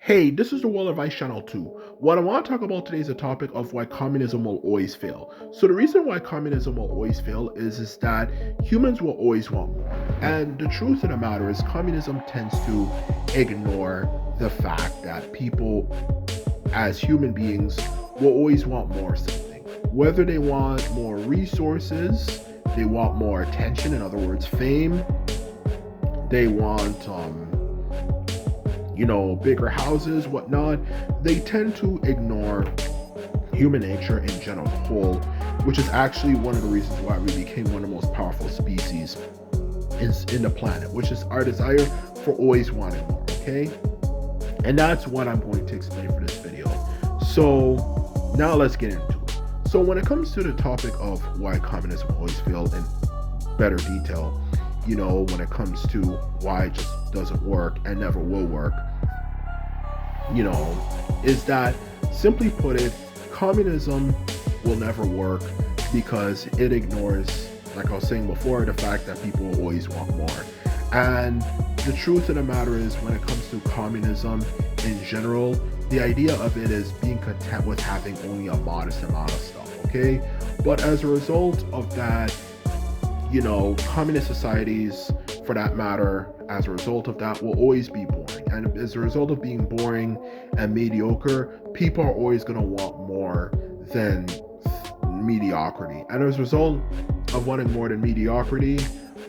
Hey, this is the World Advice Channel 2. What I want to talk about today is a topic of why communism will always fail. So the reason why communism will always fail is that humans will always want more. And the truth of the matter is communism tends to ignore the fact that people as human beings will always want more something. Whether they want more resources, they want more attention, in other words, fame, they want bigger houses, whatnot, they tend to ignore human nature in general whole, which is actually one of the reasons why we became one of the most powerful species in the planet, which is our desire for always wanting more, okay? And that's what I'm going to explain for this video. So now let's get into it. So when it comes to the topic of why communism always failed in better detail, when it comes to why it just doesn't work and never will work, is that simply put it, communism will never work because it ignores, like I was saying before, the fact that people will always want more. And the truth of the matter is, when it comes to communism in general, the idea of it is being content with having only a modest amount of stuff, okay? But as a result of that, communist societies, for that matter, as a result of that, will always be boring. And as a result of being boring and mediocre, people are always going to want more than mediocrity. And as a result of wanting more than mediocrity,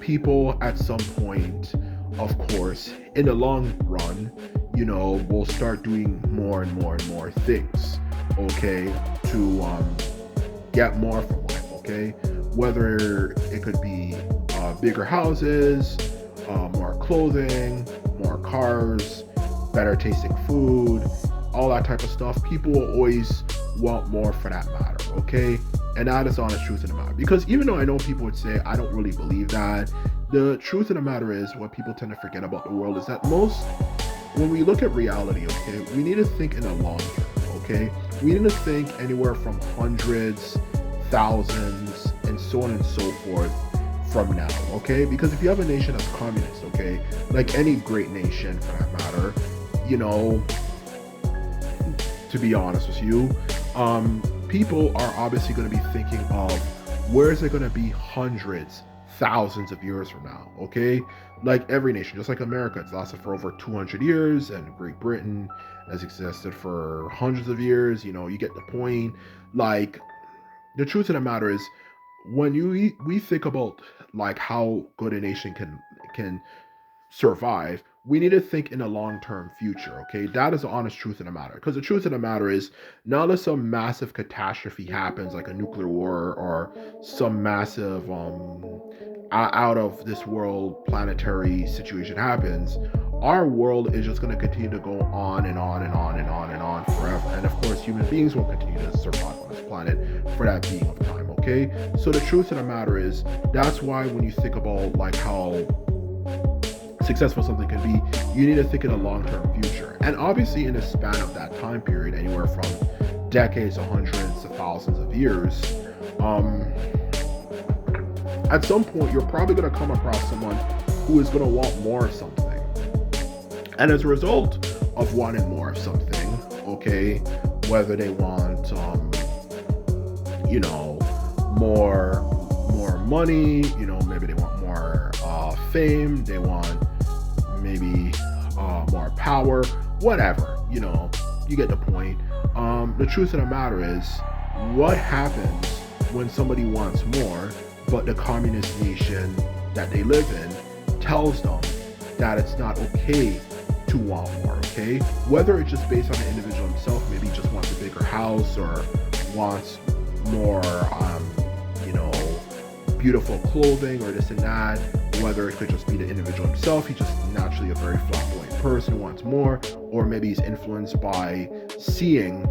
people at some point, of course, in the long run, will start doing more and more and more things, okay, to get more from life, okay? Whether it could be bigger houses, more clothing, more cars, better tasting food, all that type of stuff. People will always want more for that matter, okay? And that is the honest truth of the matter. Because even though I know people would say, I don't really believe that, the truth of the matter is, what people tend to forget about the world is that when we look at reality, okay, we need to think in the long term, okay? We need to think anywhere from hundreds, thousands, and so on and so forth from now, okay? Because if you have a nation that's communist, okay, like any great nation for that matter, to be honest with you, people are obviously going to be thinking of where is it going to be hundreds, thousands of years from now, okay? Like every nation, just like America, it's lasted for over 200 years, and Great Britain has existed for hundreds of years. You get the point. Like, the truth of the matter is, when we think about like how good a nation can survive, we need to think in a long-term future, okay? That is the honest truth of the matter. Because the truth of the matter is, not unless some massive catastrophe happens, like a nuclear war or some massive out of this world planetary situation happens, our world is just going to continue to go on and on and on and on and on forever. And of course, human beings will continue to survive on this planet for that being of time, okay? So the truth of the matter is, that's why when you think about like how successful something can be, you need to think in a long-term future. And obviously in the span of that time period, anywhere from decades to hundreds to thousands of years, at some point you're probably going to come across someone who is going to want more of something. And as a result of wanting more of something, okay, whether they want more money, maybe they want more fame, they want maybe more power, whatever, you get the point. The truth of the matter is, what happens when somebody wants more, but the communist nation that they live in tells them that it's not okay to want more, okay? Whether it's just based on the individual himself, maybe he just wants a bigger house or wants more beautiful clothing or this and that, whether it could just be the individual himself, he's just naturally a very flamboyant person who wants more, or maybe he's influenced by seeing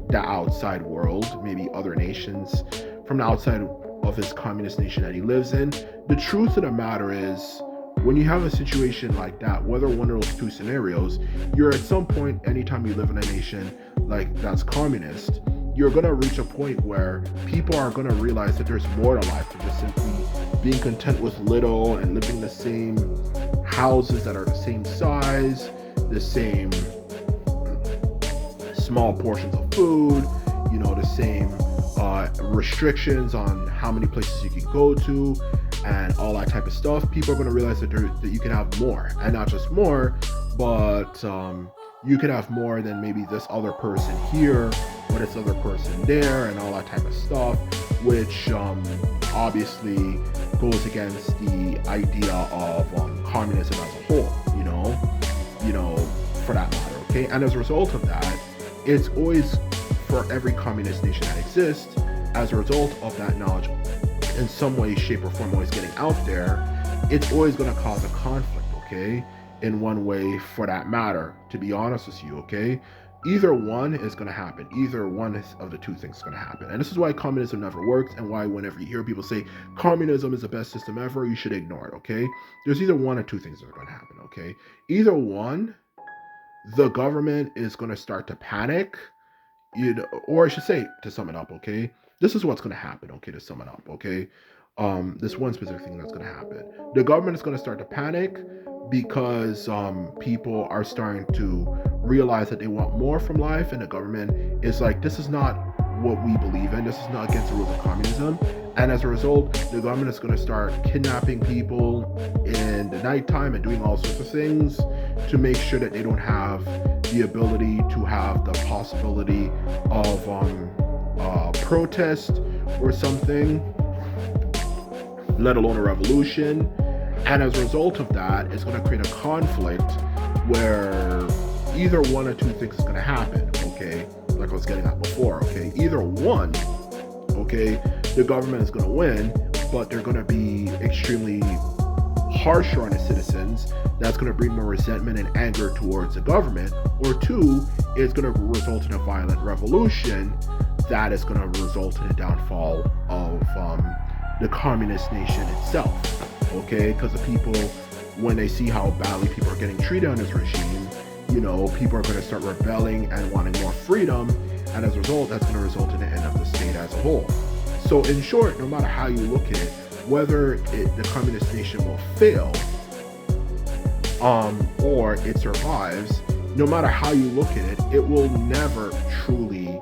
the outside world, maybe other nations from the outside of his communist nation that he lives in. The truth of the matter is, when you have a situation like that, whether one of those two scenarios, you're at some point, anytime you live in a nation like that's communist, you're going to reach a point where people are going to realize that there's more to life than just simply being content with little and living in the same houses that are the same size, the same small portions of food, the same restrictions on how many places you can go to, and all that type of stuff, people are going to realize that you can have more, and not just more, but you can have more than maybe this other person here or this other person there, and all that type of stuff, which obviously goes against the idea of communism as a whole, for that matter. Okay, and as a result of that, it's always, for every communist nation that exists, as a result of that knowledge in some way, shape, or form always getting out there, it's always going to cause a conflict, okay? In one way, for that matter, to be honest with you, okay? Either one is going to happen. Either one of the two things is going to happen. And this is why communism never works, and why whenever you hear people say communism is the best system ever, you should ignore it, okay? There's either one or two things that are going to happen, okay? Either one, the government is going to start to panic, or I should say, to sum it up, okay? This is what's going to happen, okay, to sum it up, okay? This one specific thing that's going to happen. The government is going to start to panic because people are starting to realize that they want more from life, and the government is like, this is not what we believe in. This is not against the rules of communism. And as a result, the government is going to start kidnapping people in the nighttime and doing all sorts of things to make sure that they don't have the ability to have the possibility of protest or something, let alone a revolution. And as a result of that, it's going to create a conflict where either one or two things is going to happen, okay? Like I was getting at before, okay? Either one, okay, the government is going to win, but they're going to be extremely harsher on the citizens. That's going to bring more resentment and anger towards the government. Or two, it's going to result in a violent revolution that is going to result in the downfall of the communist nation itself, okay? Because the people, when they see how badly people are getting treated on this regime, people are going to start rebelling and wanting more freedom, and as a result, that's going to result in the end of the state as a whole. So in short, no matter how you look at it, whether the communist nation will fail or it survives, no matter how you look at it, it will never truly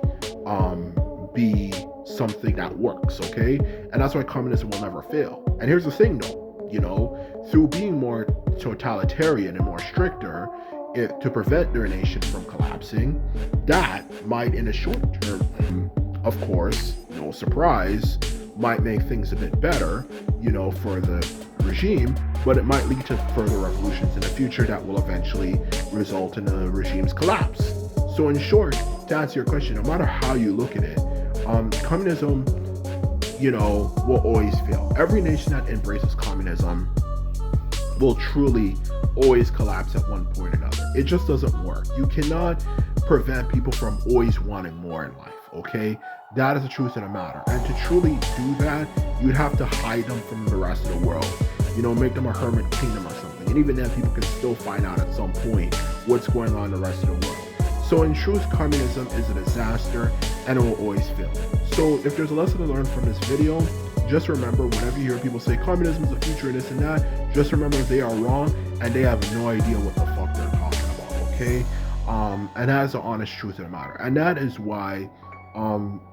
be something that works, okay? And that's why communism will never fail. And here's the thing though, through being more totalitarian and more stricter, to prevent their nation from collapsing, that might in the short term, of course, no surprise, might make things a bit better, for the regime, but it might lead to further revolutions in the future that will eventually result in the regime's collapse. So in short, to answer your question, no matter how you look at it, communism, will always fail. Every nation that embraces communism will truly always collapse at one point or another. It just doesn't work. You cannot prevent people from always wanting more in life, okay? That is the truth of the matter. And to truly do that, you'd have to hide them from the rest of the world. Make them a hermit kingdom or something. And even then, people can still find out at some point what's going on in the rest of the world. So in truth, communism is a disaster and it will always fail. So if there's a lesson to learn from this video, just remember, whenever you hear people say communism is the future and this and that, just remember they are wrong and they have no idea what the fuck they're talking about, okay? And that's the honest truth of the matter. And that is why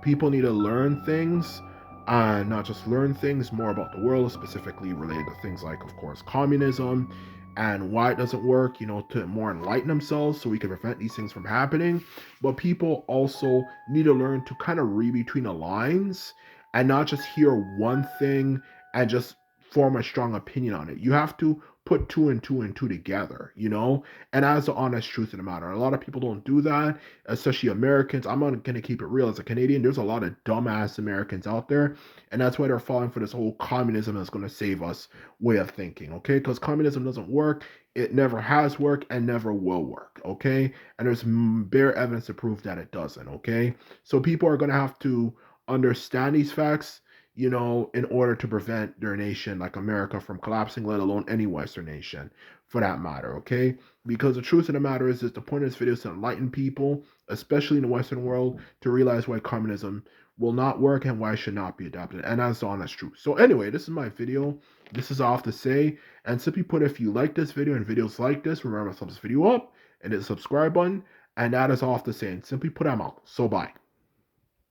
people need to learn things, and not just learn things, more about the world, specifically related to things like, of course, communism and why it doesn't work, to more enlighten themselves so we can prevent these things from happening. But people also need to learn to kind of read between the lines and not just hear one thing and just form a strong opinion on it. You have to put two and two together, and that's the honest truth of the matter. A lot of people don't do that, especially Americans. I'm not going to keep it real. As a Canadian, there's a lot of dumbass Americans out there, and that's why they're falling for this whole communism is going to save us way of thinking, okay? Because communism doesn't work. It never has worked and never will work, okay? And there's bare evidence to prove that it doesn't, okay? So people are going to have to understand these facts, in order to prevent their nation, like America, from collapsing, let alone any Western nation, for that matter, okay? Because the truth of the matter is the point of this video is to enlighten people, especially in the Western world, to realize why communism will not work and why it should not be adopted. And that's the honest truth. So anyway, this is my video. This is all I have to say. And simply put, if you like this video and videos like this, remember to thumbs this video up and hit the subscribe button. And that is all I have to say. And simply put, I'm out. So bye.